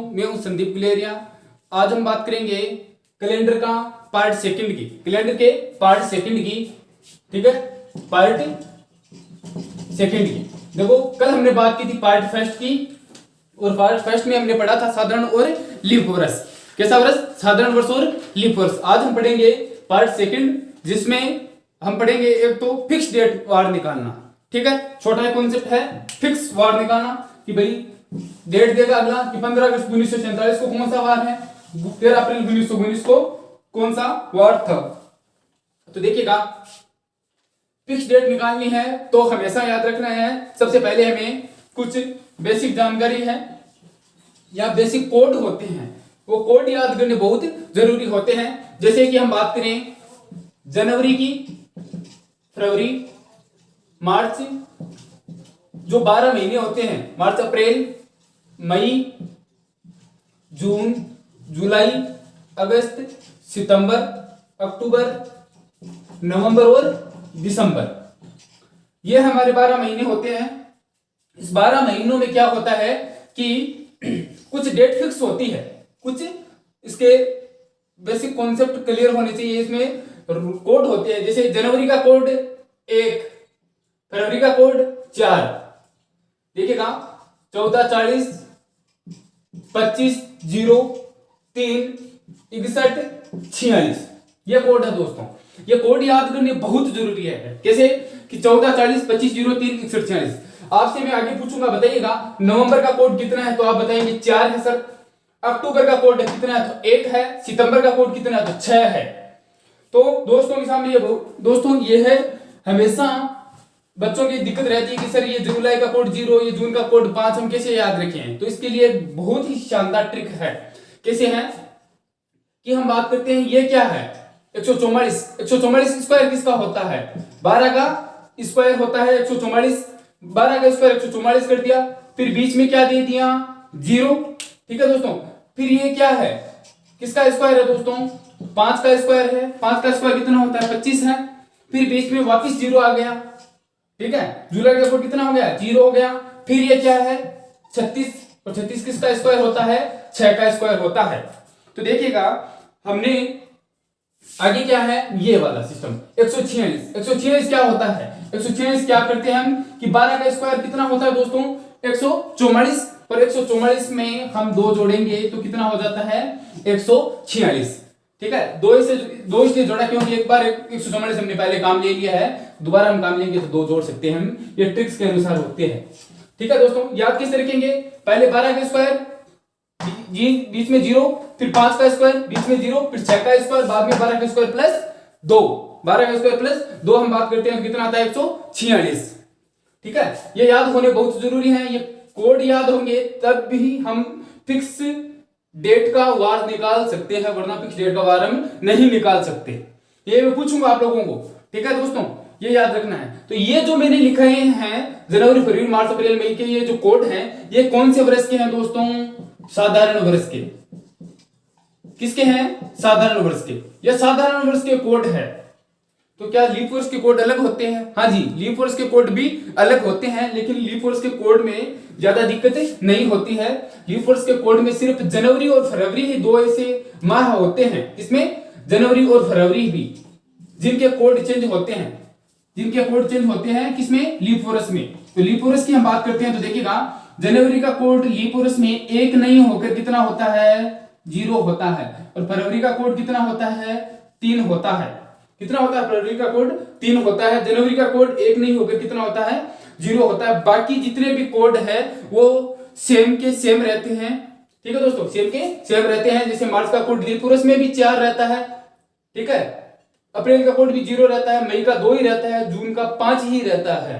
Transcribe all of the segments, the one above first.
मैं हूं संदीप गुलेरिया। आज हम बात करेंगे कैलेंडर का पार्ट सेकंड की, कैलेंडर के पार्ट सेकंड की, ठीक है, पार्ट सेकंड की। देखो कल हमने बात की थी पार्ट फर्स्ट की, और पार्ट फर्स्ट में हमने पढ़ा था साधारण और लीप वर्ष। कैसा वर्ष? साधारण वर्ष और लीप वर्ष। आज हम पढ़ेंगे पार्ट सेकंड, जिसमें हम पढ़ेंगे एक तो फिक्स डेट वार निकालना, ठीक है। छोटा कॉन्सेप्ट है फिक्स वार निकालना कि भाई डेट देगा अगला कि 15 अगस्त 1947 को कौन सा वार है, 13 अप्रैल 1919 को कौन सा वार था। तो देखिएगा फिक्स डेट निकालनी है तो हमेशा याद रखना है, सबसे पहले हमें कुछ बेसिक जानकारी है या बेसिक कोड होते हैं, वो कोड याद करने बहुत जरूरी होते हैं। जैसे कि हम बात करें जनवरी की, फरवरी, मार्च, जो 12 महीने होते हैं, मार्च, अप्रैल, मई, जून, जुलाई, अगस्त, सितंबर, अक्टूबर, नवंबर और दिसंबर, ये हमारे 12 महीने होते हैं। इस 12 महीनों में क्या होता है कि कुछ डेट फिक्स होती है, कुछ इसके बेसिक कॉन्सेप्ट क्लियर होने चाहिए, इसमें कोड होते हैं। जैसे जनवरी का कोड 1, फरवरी का कोड 4, देखिएगा 14, 40, 25, 0, 3, 61, 46, ये कोड है दोस्तों। ये कोड याद करने बहुत जरूरी है। कैसे कि 14, 40, 25, 0, 3, 61, 46। आपसे मैं आगे पूछूंगा, बताइएगा नवंबर का कोड कितना है, तो आप बताएंगे 4 है सर। अक्टूबर का कोड कितना है, तो 1 है। सितंबर का कोड कितना है, तो 6 है। तो दोस्तों के सामने ये दोस्तों ये है, हमेशा बच्चों की दिक्कत रहती है कि सर ये जुलाई का कोड 0, ये जून का कोड 5, हम कैसे याद रखें। तो इसके लिए बहुत ही शानदार ट्रिक है। कैसे है कि हम बात करते हैं, ये क्या है 144, 144 स्क्वायर किसका होता है, 12 का स्क्वायर होता है 144, 12 का स्क्वायर 144 कर दिया, फिर बीच में क्या दे दिया 0, ठीक है दोस्तों। फिर ये क्या है, किसका स्क्वायर है दोस्तों, 5 का स्क्वायर है, 5 का स्क्वायर कितना होता है 25 है, फिर बीच में वापस 0 आ गया, ठीक है। जुलाई का कोड कितना हो गया 0 हो गया। फिर ये क्या है 36, और 36 किसका स्क्वायर होता है 6 का स्क्वायर होता है। तो देखिएगा हमने आगे क्या है, ये वाला सिस्टम 146, 146 क्या होता है, 146 क्या करते हैं हम कि 12 का स्क्वायर कितना होता है दोस्तों 144, और 144 में हम 2 जोड़ेंगे तो कितना हो जाता है 146, ठीक है। 2 इसलिए जोड़ा क्योंकि एक बार 144 हमने पहले काम ले लिया है, दोबारा हम काम लेंगे तो 2 जोड़ सकते हैं हम, ये ट्रिक्स के अनुसार होते हैं, ठीक है दोस्तों। याद कैसे रखेंगे, पहले 12 का स्क्वायर बीच में 0, फिर 5 का स्क्वायर बीच में 0, फिर 6 का स्क्वायर, बाद में 12 का स्क्वायर प्लस 2, 12 का स्क्वायर प्लस 2 हम बात करते हैं कितना आता है 146, ठीक है। ये याद होने बहुत जरूरी है, ये कोड याद होंगे तब भी हम फिक्स डेट का वार निकाल सकते हैं, वरना फिक्स डेट का वार हम नहीं निकाल सकते। ये मैं पूछूंगा आप लोगों को, ठीक है दोस्तों, ये याद रखना है। तो ये जो मैंने लिखे हैं जनवरी, फरवरी, मार्च, अप्रैल, मई के ये जो कोड हैं, ये कौन से वर्ष के हैं दोस्तों, साधारण वर्ष के। किसके हैं, साधारण वर्ष के। ये साधारण वर्ष के कोड है। तो क्या लीप वर्ष के कोड अलग होते हैं? हाँ जी, लीप वर्ष के कोड भी अलग होते हैं, लेकिन लीप वर्ष के कोड में ज्यादा दिक्कत नहीं होती है। लीप वर्ष के कोड में सिर्फ जनवरी और फरवरी ही 2 ऐसे माह होते हैं, इसमें जनवरी और फरवरी भी, जिनके कोड चेंज होते हैं, जिनके कोड चेंज होते हैं किसमें, लीप वर्ष में। तो लीप वर्ष की हम बात करते हैं तो देखिएगा जनवरी का कोड लीप वर्ष में 1 नहीं होकर कितना होता है 0 होता है, और फरवरी का कोड कितना होता है 3 होता है। कितना होता है फरवरी का कोड 3 होता है, जनवरी का कोड 1 नहीं होकर कितना होता है 0 होता है। बाकी जितने भी कोड है वो सेम के सेम रहते हैं, ठीक है दोस्तों, सेम के सेम रहते हैं। जैसे मार्च का कोड लीप वर्ष में भी 4 रहता है, ठीक है। अप्रैल का कोड भी 0 रहता है, मई का 2 ही रहता है, जून का 5 ही रहता है।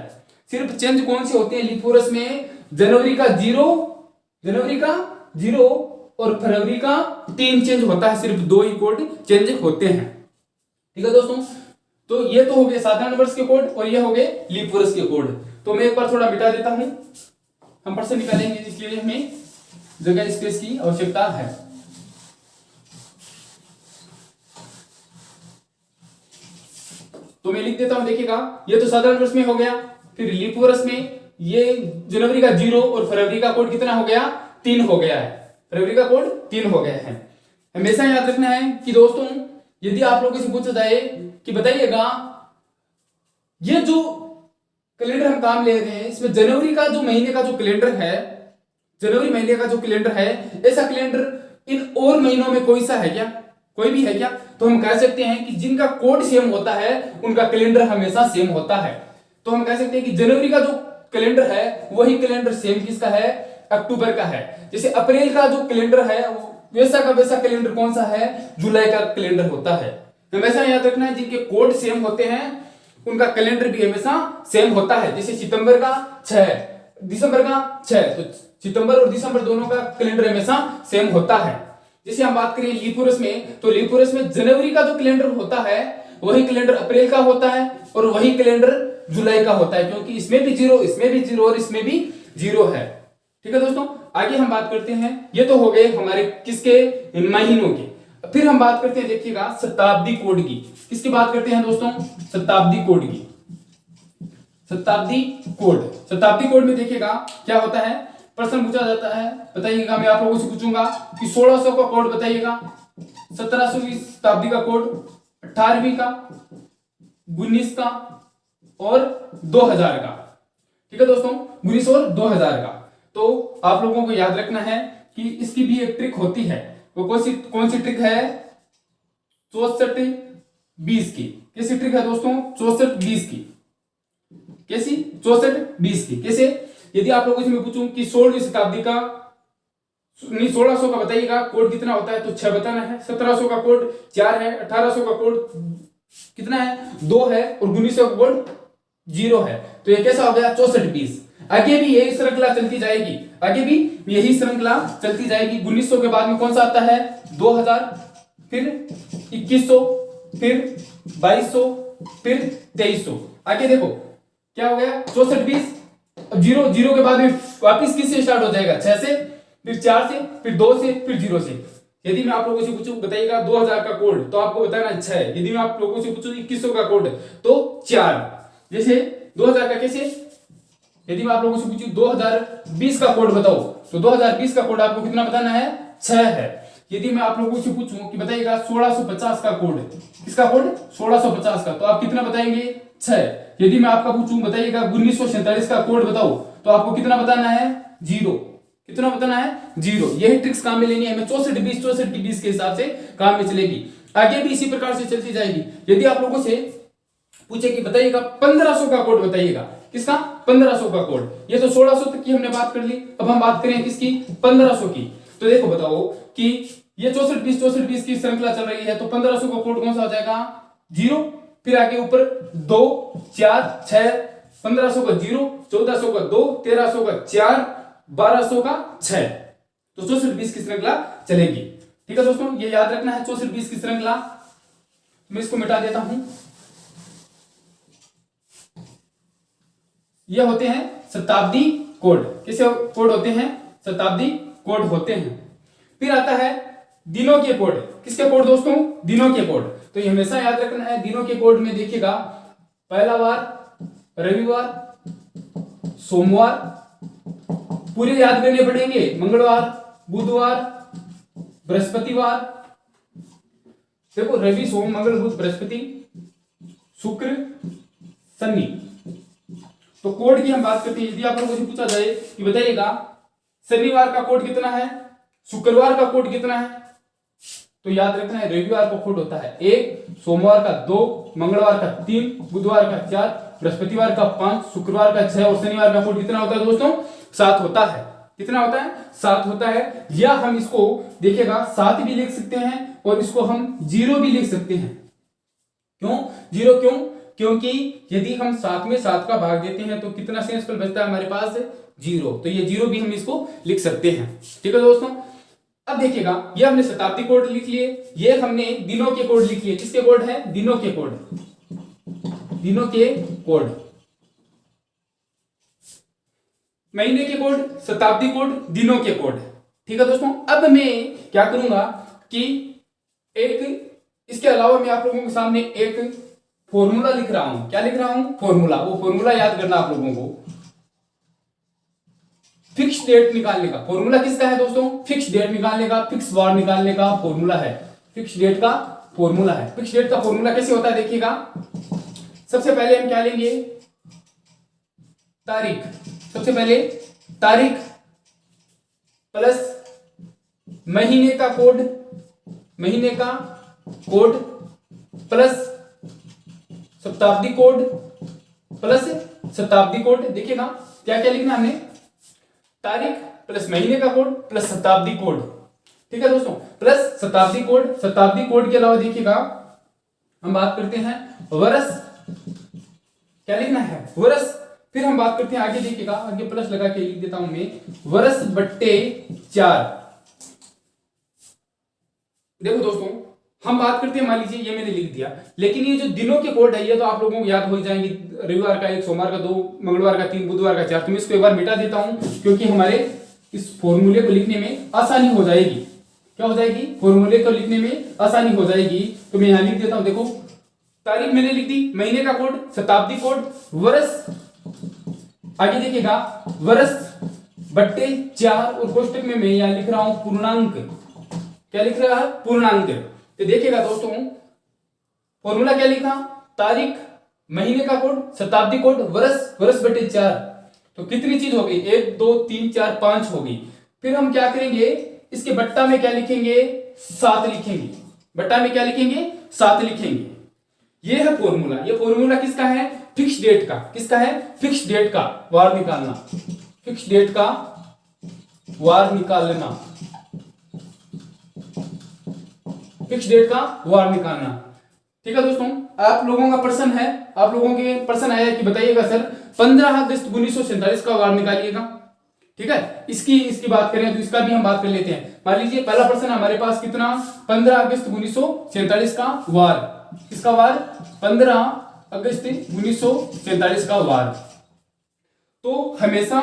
सिर्फ चेंज कौन से होते हैं लीप वर्ष में, जनवरी का 0, और फरवरी का 3 चेंज होता है, सिर्फ 2 ही कोड चेंज होते हैं, ठीक है दोस्तों। तो ये तो हो गए साधारण वर्ष के कोड, और ये हो गए लीप वर्ष के कोड। तो मैं एक बार थोड़ा मिटा देता हूं, हम पर से निकालेंगे, इसलिए हमें जगह स्पेस की आवश्यकता है। तो मैं लिख देता हूं, देखिएगा ये तो साधारण वर्ष में हो गया। फिर लीप वर्ष में ये जनवरी का 0 और फरवरी का कोड कितना हो गया 3 हो गया है, फरवरी का कोड 3 हो गया है। हमेशा याद रखना है कि दोस्तों यदि आप लोगों से पूछा जाए कि बताइएगा ये जो कैलेंडर हम काम ले रहे हैं इसमें जनवरी का जो महीने का जो कैलेंडर है, जनवरी महीने का जो कैलेंडर है, ऐसा कैलेंडर इन और महीनों में कोई सा है क्या, कोई भी है क्या? तो हम कह सकते हैं कि जिनका कोड सेम होता है उनका कैलेंडर हमेशा सेम होता है। तो हम कह सकते हैं कि जनवरी का जो कैलेंडर है वही कैलेंडर सेम किसका है, अक्टूबर का है। जैसे अप्रैल का जो कैलेंडर है वैसा का वैसा कैलेंडर कौन सा है, जुलाई का कैलेंडर होता है। हमेशा याद रखना है जिनके कोड सेम होते हैं उनका कैलेंडर भी हमेशा सेम होता है। जैसे सितंबर का 6, दिसंबर का 6, तो सितंबर और दिसंबर दोनों का कैलेंडर हमेशा सेम होता है। जैसे हम बात करें लीप वर्ष में, तो लीप वर्ष में जनवरी का जो कैलेंडर होता है वही कैलेंडर अप्रैल का होता है और वही कैलेंडर जुलाई का होता है, क्योंकि इसमें भी 0, इसमें भी 0 और इसमें भी 0 है। ठीक है दोस्तों, आगे हम बात करते हैं। ये तो हो गए हमारे किसके, महीनों के। फिर हम बात करते हैं, देखिएगा शताब्दी कोड की। किसकी बात करते हैं दोस्तों, शताब्दी कोड की। शताब्दी कोड, शताब्दी कोड में देखिएगा क्या होता है, प्रश्न पूछा जाता है, बताइएगा। मैं आप लोगों से पूछूंगा कि 1600 का कोड बताइएगा, 1700वीं शताब्दी का कोड, 18वीं का, 19 का और 2000 का। ठीक है दोस्तों, 19 और 2000 का। तो आप लोगों को याद रखना है कि इसकी भी एक ट्रिक होती है। वो कौन सी ट्रिक है, 64-20 की। कैसी ट्रिक है दोस्तों, 64-20 की। कैसी, 64-20 की। कैसे, यदि आप लोगों से मैं पूछूं कि 16वीं शताब्दी का, 1600 का बताइएगा कोड कितना होता है, तो 6 बताना है। 1700 का कोड 4 है, 1800 का कोड कितना है, 2 है और 1900 का कोड 0 है। तो ये कैसा हो गया, 64-20। आगे भी यही श्रृंखला चलती जाएगी, आगे भी यही श्रृंखला चलती जाएगी। 1900 के बाद में कौन सा आता है, 2000, फिर 2100, फिर 2200, फिर 2300। आगे देखो क्या हो गया, 64-20। अब 0 के बाद में वापिस किससे स्टार्ट हो जाएगा, 6 से, फिर 4 से, फिर 2 से, फिर 0 से। यदि मैं आप लोगों से पूछूं बताइएगा 2000 का कोड, तो आपको बताना 6। यदि मैं आप लोगों से पूछूं 2100 का कोड, तो 4। जैसे 2000 का कैसे, यदि मैं आप लोगों से पूछूं 2020 का कोड बताओ, तो 2020 का कोड आपको कितना बताना है, 6 है। यदि मैं आप लोगों से पूछूं कि बताइएगा 1650 का कोड, किसका कोड, 1650 का, तो आप कितना बताएंगे, 6। यदि मैं आपका पूछूं बताइएगा 1947 का कोड बताओ, तो आपको कितना बताना है, 0। कितना बताना है, 0। यही ट्रिक्स काम में लेनी है हमें, 64-20, 64-20 के हिसाब से काम में चलेगी। आगे भी इसी प्रकार से चलती जाएगी। यदि आप लोगों से पूछे कि बताइएगा 1500 का कोड बताइएगा, किसका, 1500 का कोड। ये तो 1600 तक की हमने बात कर ली, अब हम बात करें किसकी, 1500 की। तो देखो बताओ कि ये 64-20 की श्रृंखला चल रही है, तो 1500 का कोड कौन सा हो जाएगा, 0। फिर आगे ऊपर 2, 4, 6, 1500 का 0, 1400 का 2, 1300 का 4, 1200 का 6। तो 64-20 की श्रृंखला चलेगी। ठीक है दोस्तों, ये याद रखना है 64-20 की श्रृंखला। मैं इसको मिटा देता हूं। ये होते हैं शताब्दी कोड। किसे कोड होते हैं, शताब्दी कोड होते हैं। फिर आता है दिनों के कोड। किसके कोड दोस्तों, दिनों के कोड। तो ये हमेशा याद रखना है, दिनों के कोड में देखिएगा, पहला वार, रविवार, सोमवार, पूरे याद करने पड़ेंगे, मंगलवार, बुधवार, बृहस्पतिवार। देखो रवि, सोम, मंगल, बुध, बृहस्पति, शुक्र, शनि। तो कोड की हम बात करते हैं। यदि आप लोगों से पूछा जाए कि बताइएगा शनिवार का कोड कितना है, शुक्रवार का कोड कितना है, तो याद रखना है रविवार का कोड होता है 1, सोमवार का 2, मंगलवार का 3, बुधवार का 4, बृहस्पतिवार का 5, शुक्रवार का 6 और शनिवार का कोड कितना होता है दोस्तों, 7 होता है। कितना होता है, 7 होता है। या हम इसको देखिएगा 7 भी लिख सकते हैं और इसको हम 0 भी लिख सकते हैं। क्यों 0, क्यों, क्योंकि यदि हम 7 में 7 का भाग देते हैं तो कितना शेषफल बचता है हमारे पास, 0। तो ये 0 भी हम इसको लिख सकते हैं। ठीक है दोस्तों, अब देखिएगा ये हमने शताब्दी कोड लिख लिए, ये हमने दिनों के कोड लिख लिए। किसके कोड है, दिनों के कोड, दिनों के कोड। महीने के कोड, शताब्दी कोड, दिनों के कोड। ठीक है दोस्तों, अब मैं क्या करूंगा कि एक इसके अलावा मैं आप लोगों के सामने एक फॉर्मूला लिख रहा हूं। क्या लिख रहा हूं, फॉर्मूला। वो फॉर्मूला याद करना आप लोगों को। फिक्स डेट निकालने का फॉर्मूला किसका है दोस्तों? फिक्स डेट निकालने का, फिक्स वार निकालने का फॉर्मूला है, फिक्स डेट का फॉर्मूला है। फिक्स डेट का फॉर्मूला कैसे होता है देखिएगा, सबसे पहले हम क्या लेंगे, तारीख। सबसे पहले तारीख प्लस महीने का कोड, महीने का कोड प्लस शताब्दी कोड, प्लस शताब्दी कोड। देखिएगा क्या क्या लिखना हमने, तारीख प्लस महीने का कोड प्लस शताब्दी कोड, ठीक है दोस्तों, प्लस शताब्दी कोड। शताब्दी कोड के अलावा देखिएगा हम बात करते हैं वर्ष, क्या लिखना है, वर्ष। फिर हम बात करते हैं आगे, देखिएगा आगे प्लस लगा के लिख देता हूं मैं, वर्ष बट्टे 4। देखो दोस्तों हम बात करते हैं, मान लीजिए ये मैंने लिख दिया, लेकिन ये जो दिनों के कोड है ये तो आप लोगों को याद हो जाएंगे, रविवार का 1, सोमवार का 2, मंगलवार का 3, बुधवार का 4। तो मैं इसको एक बार मिटा देता हूं क्योंकि हमारे इस फॉर्मूले को लिखने में आसानी हो जाएगी। क्या हो जाएगी, फॉर्मूले को लिखने में आसानी हो जाएगी। तो मैं यहां लिख देता हूं, देखो तारीख मैंने लिख दी, महीने का कोड, शताब्दी कोड, वर्ष, आगे देखिएगा वर्ष बट्टे 4 और कोष्टक में मैं यहां लिख रहा हूं पूर्णांक। क्या लिख रहा है, पूर्णांक। तो देखिएगा दोस्तों फॉर्मूला क्या लिखा, तारीख, महीने का कोड, शताब्दी कोड, वर्ष, वर्ष बटे 4। तो कितनी चीज हो गई, 1 2 3 4 5 हो गई। फिर हम क्या करेंगे, इसके बट्टा में क्या लिखेंगे, 7 लिखेंगे। बट्टा में क्या लिखेंगे, 7 लिखेंगे। ये है फॉर्मूला। ये फॉर्मूला किसका है, फिक्स डेट का। किसका है, फिक्स डेट का वार निकालना, फिक्स डेट का वार निकालना, फिक्स डेट का वार निकालना। ठीक है दोस्तों, आप लोगों का प्रश्न है, आप लोगों के प्रश्न आया कि बताइएगा सर 15 अगस्त 1947 का वार निकालिएगा। ठीक है, इसकी बात करें तो इसका भी हम बात कर लेते हैं। मान लीजिए पहला प्रश्न हमारे पास कितना, 15 अगस्त 1947 का वार। किसका वार, 15 अगस्त 1947 का वार। तो हमेशा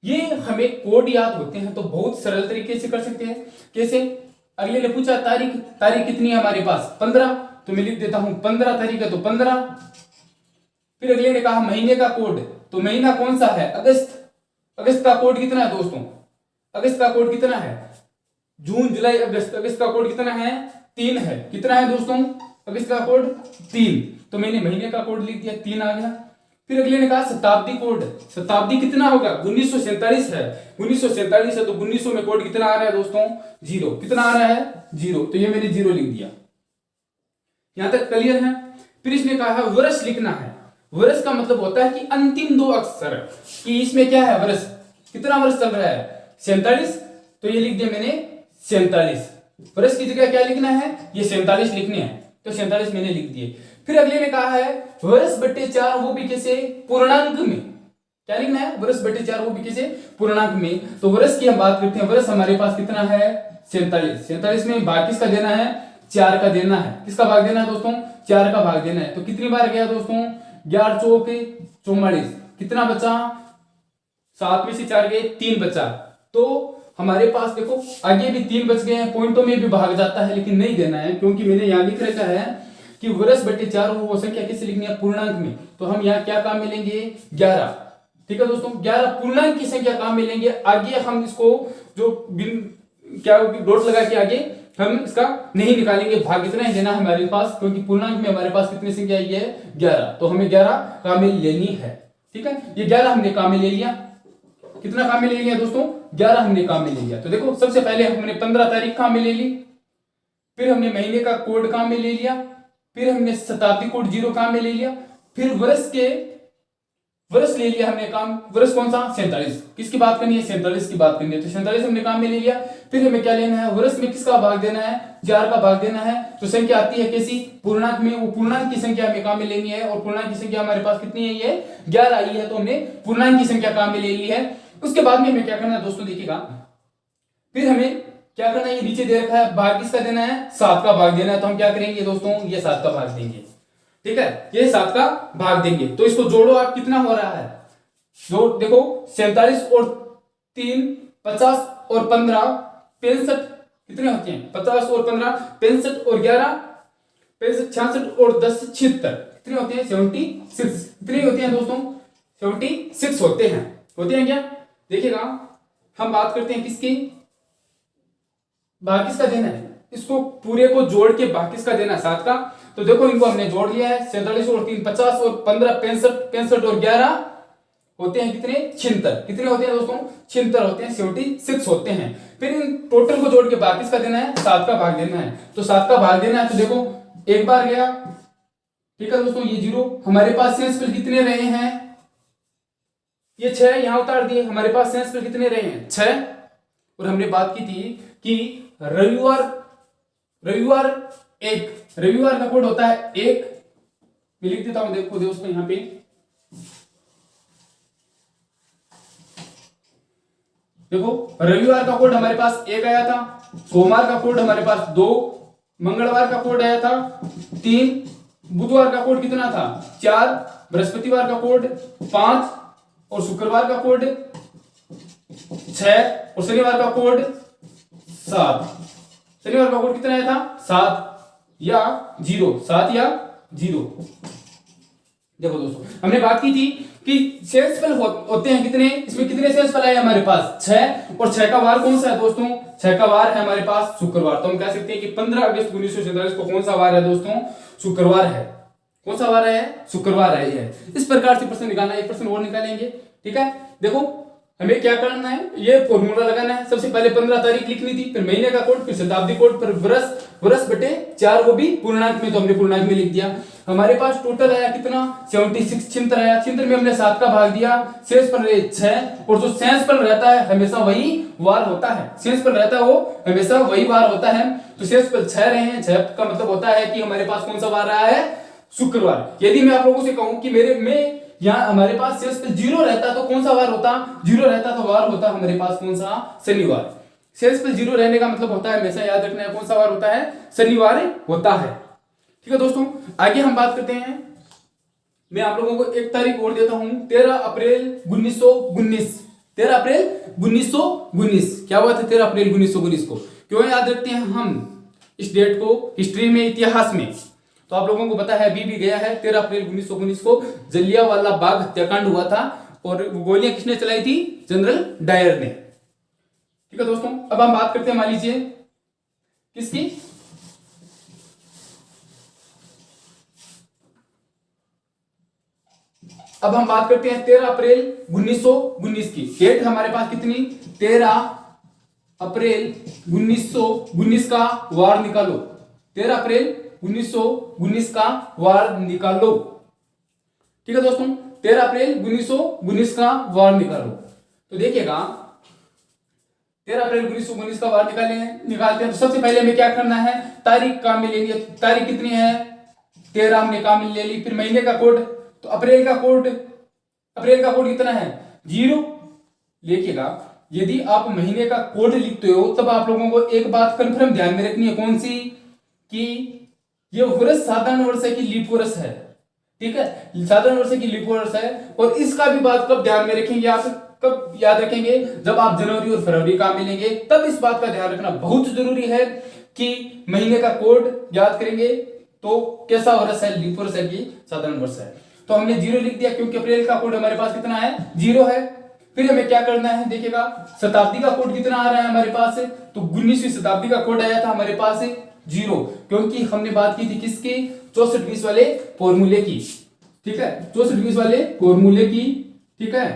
ये हमें कोड याद होते हैं तो बहुत सरल तरीके से कर सकते हैं। कैसे, अगले ने पूछा तारीख, तारीख कितनी है हमारे पास, 15, तो मैं लिख देता हूं 15 तारीख है तो 15। फिर अगले ने कहा महीने का कोड, तो महीना कौन सा है, अगस्त। अगस्त का कोड कितना है दोस्तों, अगस्त का कोड कितना है, जून जुलाई अगस्त। अगस्त का कोड कितना है, 3 है। कितना है दोस्तों, अगस्त का कोड 3। तो मैंने महीने का कोड लिख दिया, 3 आ गया। फिर अगले ने कहा शताब्दी कोड, शताब्दी कितना होगा, 1947 है। 1947 है तो 1900 में कोड कितना आ रहा है दोस्तों, 0। कितना आ रहा है, 0। तो ये मैंने 0 लिख दिया। यहां तक क्लियर है। फिर इसने कहा है वर्ष लिखना है। वर्ष का मतलब होता है कि अंतिम 2 अक्षर, कि इसमें क्या है वर्ष, कितना वर्ष चल रहा है, 47। तो ये लिख दिया मैंने 47। वर्ष की जगह क्या लिखना है, ये 47 लिखने हैं, तो 47 मैंने लिख दिए। फिर अगले ने कहा है वर्ष बटे 4, वो भी कैसे, पूर्णांक में। क्या लिखना है, वर्ष बटे 4, वो भी कैसे, पूर्णांक में। तो वर्ष की हम बात करते हैं, वर्ष हमारे पास कितना है, 47। 47 में भाग किसका देना है, 4 का देना है। किसका भाग देना है दोस्तों, 4 का भाग देना है। तो कितनी बार गया दोस्तों, 11 चौक 44। कितना बचा, 7 में से 4 गए, 3 बचा। तो हमारे पास देखो आगे भी 3 बच गए हैं, पॉइंटों में भी भाग जाता है, लेकिन नहीं देना है क्योंकि मैंने यहां लिख रखा है कि वर्ष बटे 4 वो संख्या किससे लिखनी है, पूर्णांक में। तो हम यहाँ क्या काम में लेंगे, 11। ठीक है दोस्तों, 11 पूर्णांक की संख्या काम में लेंगे। आगे हम इसको जो क्या डॉट लगा के आगे हम इसका नहीं निकालेंगे, भाग इतना ही देना है हमारे पास, क्योंकि पूर्णांक में हमारे पास कितनी संख्या आई है, 11। तो हमें 11 काम में लेनी है। ठीक है, ये 11 हमने काम में ले लिया। कितना काम में ले लिया दोस्तों, 11 हमने काम में ले लिया। तो देखो सबसे पहले हमने 15 तारीख काम में ले ली, फिर हमने महीने का कोड काम में ले लिया, फिर हमने शताब्दी कोड 0 काम में ले लिया, फिर वर्ष ले लिया हमने काम। वर्ष कौन सा, 47। किसकी बात करनी है, 47 की बात करनी है। तो 47 हमने काम में ले लिया। फिर हमें क्या लेना है, वर्ष में किसका भाग देना है, 4 का भाग देना है। तो संख्या आती है कैसी, पूर्णांक में। वो पूर्णांक की संख्या हमें काम में लेनी है, और पूर्णांक की संख्या हमारे पास कितनी है, ये 11 आई है। तो हमने पूर्णांक की संख्या काम में ले ली है। उसके बाद में हमें क्या करना है दोस्तों, देखिएगा फिर हमें क्या करना है, ये नीचे दे रखा है, भाग किसका देना है, 7 का भाग देना है। तो हम क्या करेंगे दोस्तों, ये 7 का भाग देंगे। ठीक है, ये 7 का भाग देंगे। तो इसको जोड़ो आप, कितना हो रहा है, जो देखो 47 और 3 50 और 15 65 कितने होते हैं, 50 और 15 65 और 11 65 66 और 10 76 कितने होते हैं, 76। कितने होते हैं दोस्तों, 76 होते हैं क्या। देखिएगा हम बात करते हैं किसकी, भाग किसका देना है, इसको पूरे को जोड़ के भाग किसका देना है 7 का। तो देखो इनको हमने जोड़ लिया है, 47 और 3 50 और 15 65 65 और 11 होते हैं कितने 76। कितने होते हैं दोस्तों 76 होते हैं, 76 होते हैं। फिर इन टोटल को जोड़ के भाग किसका देना है 7 का भाग देना है। तो 7 का भाग देना है तो देखो एक बार गया, ठीक है दोस्तों, ये 0 हमारे पास सेंस कितने रहे हैं, ये 6 यहां उतार दिए, हमारे पास सेंस कितने रहे हैं 6। और हमने बात की थी कि रविवार रविवार का कोड होता है 1। मैं लिख देता हूं, देखो दोस्तों यहां पे देखो रविवार का कोड हमारे पास 1 आया था, सोमवार का कोड हमारे पास 2, मंगलवार का कोड आया था 3, बुधवार का कोड कितना था 4, बृहस्पतिवार का कोड 5 और शुक्रवार का कोड 6 और शनिवार का कोड 7। शनिवार का कोड कितना आया था 7 या 0, 7 या 0। देखो दोस्तों हमने बात की थी कि शेष फल होते हैं कितने, इसमें कितने शेष फल आए हमारे पास 6 और 6 का वार कौन सा है दोस्तों, 6 का वार है हमारे पास शुक्रवार। तो हम कह सकते हैं कि 15 अगस्त 1947 को कौन सा वार है दोस्तों, शुक्रवार है। कौन सा वार है, शुक्रवार है। ये इस प्रकार से प्रश्न निकालना है, एक प्रश्न और निकालेंगे, ठीक है। देखो हमें क्या करना है, ये फॉर्मूला लगाना है। सबसे पहले 15 तारीख लिखनी थी, फिर महीने का कोड, फिर शताब्दी कोड, फिर वर्ष बटे 4, वो भी पूर्णांक में, तो हमने पूर्णांक में लिख दिया। हमारे पास टोटल आया कितना 76, छिहत्तर आया, छिहत्तर में हमने 7 का भाग दिया, शेष फल रहे 6। और जो शेष फल रहता है हमेशा वही वार होता है, शेष फल रहता है वो हमेशा वही वार होता है। तो शेष फल 6 रहे हैं, 6 का मतलब होता है कि हमारे पास कौन सा वार रहा है, शुक्रवार। यदि मैं आप लोगों से कहूं कि मेरे में यहाँ हमारे पास शेष फल 0 रहता तो कौन सा वार होता, 0 रहता तो वार होता हमारे पास कौन सा, शनिवार। शेष फल 0 रहने का मतलब होता है, हमेशा याद रखना है, कौन सा वार होता है, शनिवार होता है। ठीक है दोस्तों, आगे हम बात करते हैं। मैं आप लोगों को एक तारीख और देता हूं, 13 अप्रैल 1919। 13 अप्रैल 1919 क्या हुआ था 13 अप्रैल 1919 को, क्यों याद रखते हैं हम इस डेट को हिस्ट्री में, इतिहास में, तो आप लोगों को पता है अभी भी गया है। 13 अप्रैल 1919 को जलियांवाला बाग हत्याकांड हुआ था और गोलियां किसने चलाई थी, जनरल डायर ने। ठीक है दोस्तों, अब हम बात करते हैं, मान लीजिए किसकी, अब हम बात करते हैं 13 अप्रैल 1919 की। डेट हमारे पास कितनी, 13 अप्रैल 1919 का वार निकालो। 13 अप्रैल 1919 का वार निकालो। ठीक है दोस्तों, 13 अप्रैल 1919 का वार निकालो। तो देखिएगा 13 अप्रैल 1919 का वार निकालते हैं। तो सबसे पहले हमें क्या करना है, तारीख काम में लेंगे। तारीख कितनी है 13 हमने काम में ले ली। फिर महीने का कोड, तो अप्रैल का कोड कितना है 0। देखिएगा यदि आप महीने का कोड लिखते हो तब आप लोगों को एक बात कंफर्म ध्यान में रखनी है, कौन सी, कि ये वर्ष साधारण वर्ष है कि लीप वर्ष है। ठीक है, साधारण वर्ष की लीप वर्ष है। और इसका भी बात कब ध्यान में रखेंगे आप, कब याद रखेंगे, जब आप जनवरी और फरवरी काम मिलेंगे तब इस बात का ध्यान रखना बहुत जरूरी है कि महीने का कोड याद करेंगे तो कैसा वर्ष है, लीप वर्ष है कि साधारण वर्ष है। तो हमने 0 लिख दिया क्योंकि अप्रैल का कोड हमारे पास कितना है 0 है। फिर हमें क्या करना है, देखिएगा शताब्दी का कोड कितना आ रहा है हमारे पास, तो 19वीं शताब्दी का कोड आया था हमारे पास 0, क्योंकि हमने बात की थी किसकी, 64-20 वाले फॉर्मूले की। ठीक है, 64-20 वाले फॉर्मूले की। ठीक है,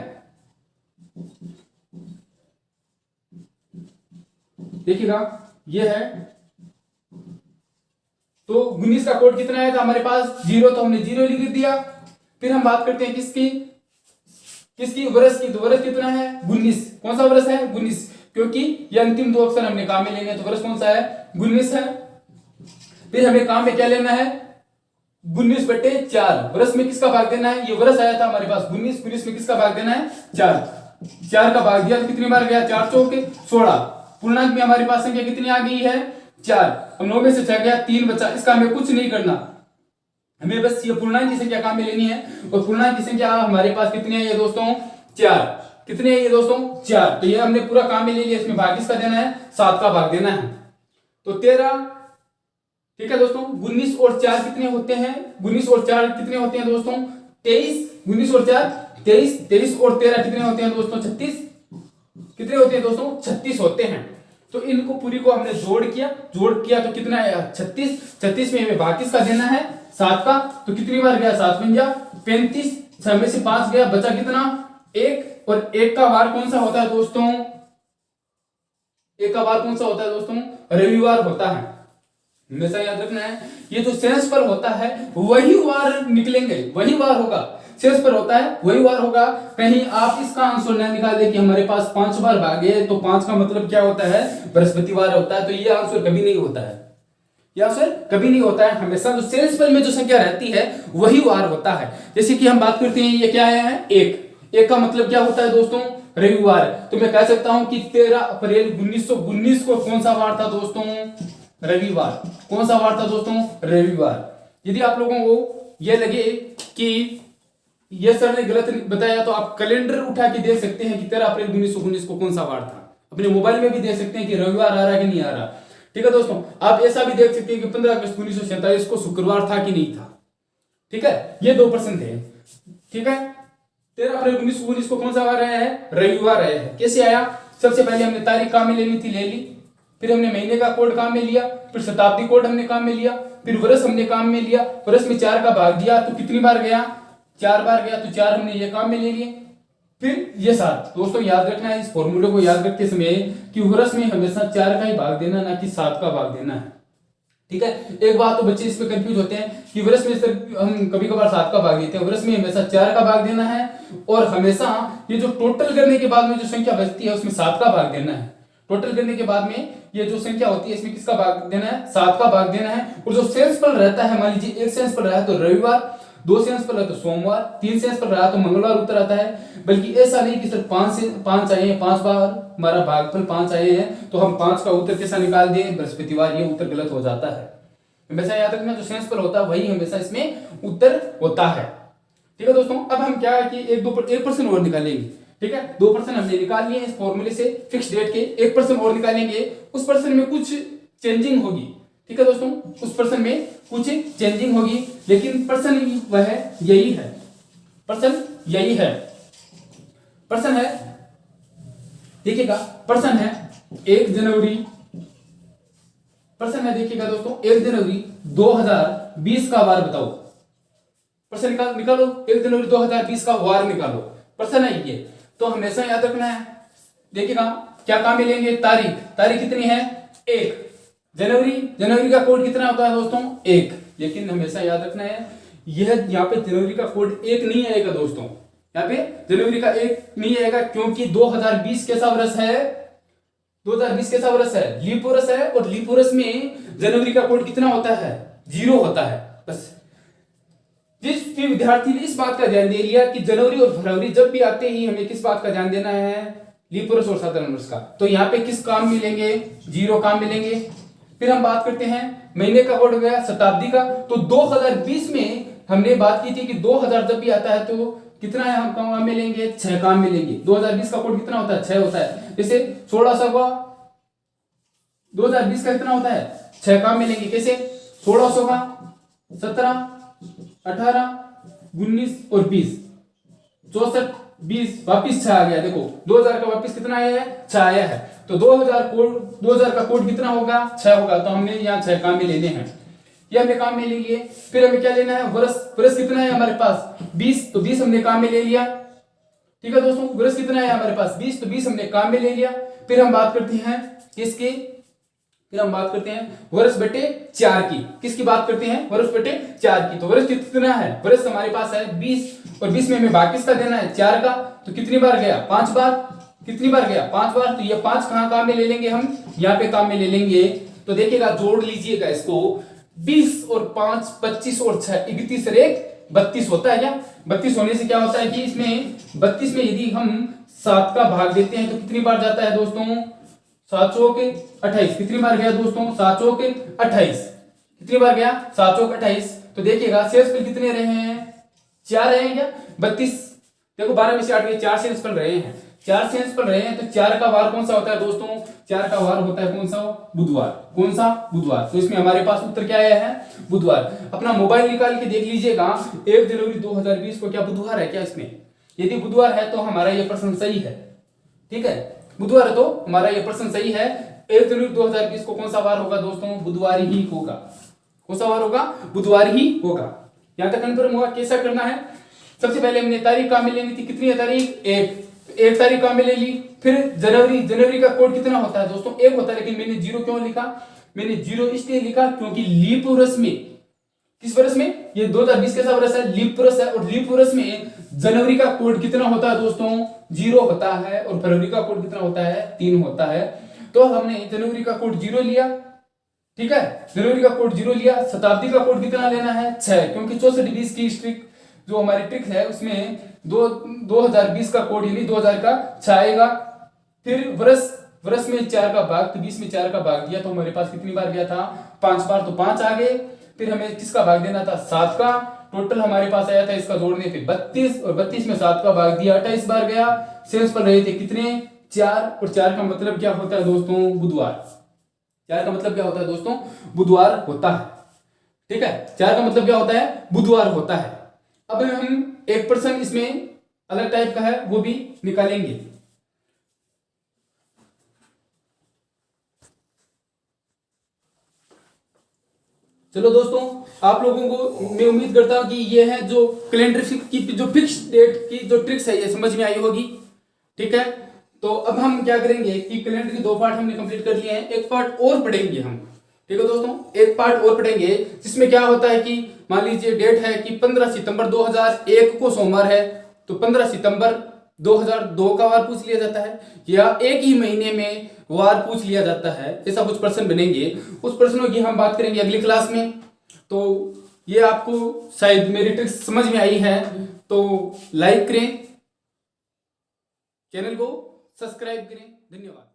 देखिएगा ये है, तो 19 का कोड कितना आया था हमारे पास 0, तो हमने 0 लिख दिया। फिर हम बात करते हैं किसकी वर्ष की, तो वर्ष कितना है 19। कौन सा वर्ष है 19, क्योंकि ये अंतिम 2 अक्षर हमने काम में लेने हैं, तो वर्ष कौन सा है 19 है। फिर हमें काम में क्या लेना है 19/4, वर्ष में किसका भाग देना है, ये वर्ष आया था हमारे पास 19 में किसका भाग देना है 4 का भाग दिया तो कितनी बार गया 4 चौके 16। पूर्णांक में हमारे पास संख्या कितनी आ गई है 4। अब 9 में से 6 गया 3 बचा, इसका हमें कुछ नहीं करना, हमें बस ये पूर्णांक की संख्या काम में लेनी है। और पूर्णांक की संख्या हमारे पास कितनी है ये दोस्तों 4। कितने है ये दोस्तों 4, तो ये हमने पूरा काम में ले लिया। इसमें भाग किसका देना है 7 का भाग देना है, तो 13। ठीक है दोस्तों, 19 और 4 कितने होते हैं, 19 और 4 कितने होते हैं दोस्तों 23। 19 और 4 23, 23 और 13 कितने होते हैं दोस्तों 36। कितने होते हैं दोस्तों? 36 होते हैं। तो इनको पूरी को हमने जोड़ किया तो कितना आया? 36। 36 में हमें भाग किसका देना है? 7 का। तो कितनी बार गया? 7 पंजा 35, 6 में से 5 गया, बचा कितना? 1। और 1 का वार कौन सा होता है दोस्तों? 1 का वार कौन सा होता है दोस्तों? रविवार होता है। हमेशा याद रखना है, ये जो शेष पर होता है वही वार निकलेंगे, वही वार होगा। शेष पर होता है वही वार होगा। कहीं आप इसका आंसर न निकाल दे कि हमारे पास 5 बार भागे, तो 5 का मतलब क्या होता है? बृहस्पतिवार होता है। तो ये आंसर कभी नहीं होता है, ये आंसर कभी नहीं होता है। हमेशा जो शेषफल में जो संख्या रहती है वही वार होता है। जैसे कि हम बात करते हैं, ये क्या आया है? 1 का मतलब क्या होता है दोस्तों? रविवार। तो मैं कह सकता हूं कि 13 अप्रैल 1919 को कौन सा वार था दोस्तों? रविवार। कौन सा वार था दोस्तों? रविवार। यदि आप लोगों को यह लगे कि ये सर ने गलत बताया तो आप कैलेंडर उठा के देख सकते हैं कि 13 अप्रैल 1919 को कौन सा वार था। अपने मोबाइल में भी देख सकते हैं कि रविवार आ रहा है कि नहीं आ रहा। ठीक है दोस्तों, आप ऐसा भी देख सकते हैं कि 15 अगस्त 1947 को शुक्रवार था कि नहीं था। ठीक है, ये 2 प्रश्न थे। ठीक है, 13 अप्रैल 1919 को कौन सा वार आया है? रविवार आया है। कैसे आया? सबसे पहले हमने तारीख काम में लेनी थी, ले ली। फिर हमने महीने का कोड काम में लिया, फिर शताब्दी कोड हमने काम में लिया, फिर वर्ष हमने काम में लिया। वर्ष में 4 का भाग दिया तो कितनी बार गया? 4 बार गया। तो 4 हमने ये काम में ले लिए। फिर ये 7। दोस्तों याद रखना है इस फॉर्मूले को याद रखते समय कि वर्ष में हमेशा 4 का ही भाग देना, ना कि 7 का भाग देना है। ठीक है, एक बात तो बच्चे इस पे कंफ्यूज होते हैं कि वर्ष में सिर्फ हम कभी कभार 7 का भाग देते हैं, वर्ष में हमेशा 4 का भाग देना है। और हमेशा ये जो टोटल करने के बाद में जो संख्या बचती है उसमें 7 का भाग देना है। टोटल करने के बाद में ये जो संख्या होती है इसमें किसका भाग देना है? 7 का भाग देना है। और जो शेषफल रहता है, मान लीजिए 1 शेषफल रहा है तो रविवार, 2 शेषफल रहा तो सोमवार, 3 शेषफल रहा तो मंगलवार उत्तर आता है। बल्कि ऐसा नहीं कि सिर्फ 5 आए हैं, 5 बार हमारा भागफल 5 आए हैं तो हम 5 का उत्तर कैसा निकाल दें? बृहस्पतिवार। ये उत्तर गलत हो जाता है। हमेशा याद रखना, जो शेषफल होता है वही हमेशा इसमें उत्तर होता है। ठीक है दोस्तों, अब हम क्या है कि एक प्रश्न और निकालेंगे। ठीक है, 2 प्रश्न हमने निकाल लिए इस फॉर्मूले से, फिक्स डेट के। एक प्रश्न और निकालेंगे, उस प्रश्न में कुछ चेंजिंग होगी। ठीक है दोस्तों, उस प्रश्न में कुछ चेंजिंग होगी, लेकिन प्रश्न वह यही है। प्रश्न यही है। प्रश्न है, देखिएगा, प्रश्न है 1 जनवरी। प्रश्न है, देखिएगा दोस्तों, 1 जनवरी 2020 का वार बताओ। प्रश्न निकालो 1 जनवरी 2020 का वार निकालो। प्रश्न है ये। तो हमेशा याद रखना है, देखिएगा क्या काम में लेंगे? तारीख। तारीख कितनी है? 1 जनवरी। जनवरी का कोड कितना होता है दोस्तों? 1। लेकिन हमेशा याद रखना है, यह यहाँ पे जनवरी का कोड 1 नहीं आएगा दोस्तों। यहाँ पे जनवरी का 1 नहीं आएगा, क्योंकि 2020 कैसा वर्ष है? 2020 कैसा वर्ष है? लीप वर्ष है। और लीप वर्ष में जनवरी का कोड कितना होता है? 0 होता है। बस जिस भी विद्यार्थी ने इस बात का ध्यान दे लिया कि जनवरी और फरवरी जब भी आते ही हमें किस बात का ध्यान देना है? लीप वर्ष और साधारण वर्ष का। तो यहाँ पे किस काम मिलेंगे? 0 काम मिलेंगे। फिर हम बात करते हैं महीने का कोड हो गया, शताब्दी का। तो 2020 में हमने बात की थी कि 2000 जब भी आता है तो कितना है हम काम मिलेंगे? 6 काम मिलेंगे। 2020 का कोड कितना होता है? 6 होता है। जैसे 1600 का 2020 का कितना होता है? 6 काम मिलेंगे। कैसे? 1600 का 17, 18, 19 और 20, 64, 20, वापिस 6 आ गया। देखो 2000 का वापिस कितना आया है? 6 आया है। तो 2000 का कोड कितना होगा? 6 होगा। तो हमने यहाँ 6 काम में लेने हैं, ये हमने काम में ले लिए। फिर हमें क्या लेना है? वर्ष। वर्ष कितना है हमारे पास? 20। तो 20 हमने काम में ले लिया। ठीक है दोस्तों, वर्ष कितना है हमारे पास? 20। तो 20 हमने काम में ले लिया। फिर हम बात करते हैं किसकी? फिर हम बात करते हैं वर्ष बटे 4 की। किसकी बात करते हैं? वर्ष बटे 4 की। तो वर्ष कितना है? वर्ष हमारे पास है 20। और 20 में हमें भाग किसका देना है? 4 का। तो कितनी बार गया? 5 बार। कितनी बार गया? 5 बार। तो ये 5 कहां काम में ले लेंगे? हम यहाँ पे काम में ले लेंगे। तो देखिएगा, जोड़ लीजिएगा इसको। 20 और 5 25 और 6 31 और 1 32 होता है क्या? 32 होने से क्या होता है कि इसमें 32 में यदि हम 7 का भाग देते हैं तो कितनी बार जाता है दोस्तों? 7 चौक 28। कितनी बार गया दोस्तों? 7 चौक 28। कितनी बार गया? 7 चौक 28। तो देखिएगा शेषफल कितने रहे हैं? 4 रहे हैं क्या? 32। देखो 12 में से 8 गए, 4 शेषफल रहे हैं। 4 शेषफल रहे हैं। तो 4 का वार कौन सा होता है दोस्तों? 4 का वार होता है कौन सा? बुधवार। कौन सा? बुधवार। तो इसमें हमारे पास उत्तर क्या आया है? बुधवार। अपना मोबाइल निकाल के देख लीजिएगा, 1 जनवरी 2020 को क्या बुधवार है क्या? इसमें यदि बुधवार है तो हमारा ये प्रश्न सही है। ठीक है, बुधवार है तो हमारा ये प्रश्न सही है। 1 जनवरी 2020 को कौन सा वार होगा दोस्तों? बुधवार ही होगा। कौन सा वार होगा? बुधवार ही होगा। यहां तक कंफर्म हुआ। कैसा करना है? सबसे पहले हमने तारीख काम में लेनी थी। कितनी है तारीख? 1 तारीख काम में ले ली। फिर जनवरी का कोड कितना होता है दोस्तों? 1 होता है। लेकिन मैंने 0 क्यों लिखा? मैंने 0 इसलिए लिखा क्योंकि लीप वर्ष में, किस वर्ष में? ये 2020 कैसा वर्ष है? लीप वर्ष है। और लीप वर्ष में जनवरी का कोड कितना होता है दोस्तों? 0 होता है। और फरवरी का कोड कितना होता है? 3 होता है। तो हमने जनवरी का कोड 0 लिया, ठीक है, जनवरी का कोड 0 लिया। शताब्दी का कोड कितना लेना है? 6, क्योंकि 64 की स्ट्रिक जो हमारी ट्रिक है उसमें 2020 का कोड यानी 2000 का 6 आएगा। फिर वर्ष में 4 का भाग, तो 20 में 4 का भाग दिया तो हमारे पास कितनी बार गया था? 5 बार, तो 5 आ गए। फिर हमें किसका भाग देना था? 7 का। टोटल हमारे पास आया था इसका जोड़ने पे 32, और 32 में 7 का भाग दिया 28 बार गया। शेष पर रहे थे कितने? 4, और 4 का मतलब क्या होता है दोस्तों? बुधवार। 4 का मतलब क्या होता है दोस्तों? बुधवार होता है, ठीक है। 4 का मतलब क्या होता है? बुधवार होता है। अब हम एक प्रश्न इसमें अलग टाइप का है वो भी निकालेंगे। चलो दोस्तों, आप लोगों को मैं उम्मीद करता हूं कि ये है जो कैलेंडर की जो फिक्स डेट की जो ट्रिक्स है ये समझ में आई होगी, ठीक है। तो अब हम क्या करेंगे कि कैलेंडर के 2 पार्ट हमने कंप्लीट कर लिए हैं, एक पार्ट और पढ़ेंगे हम, ठीक है दोस्तों। एक पार्ट और पढ़ेंगे जिसमें क्या होता है कि मान लीजिए डेट है कि 15 सितंबर 2001 को सोमवार है, तो 15 सितंबर 2002 का वार पूछ लिया जाता है, या एक ही महीने में वार पूछ लिया जाता है। ऐसा कुछ प्रश्न बनेंगे, उस प्रश्नों की हम बात करेंगे अगली क्लास में। तो ये आपको शायद मेरी ट्रिक्स समझ में आई है, तो लाइक करें, चैनल को सब्सक्राइब करें। धन्यवाद।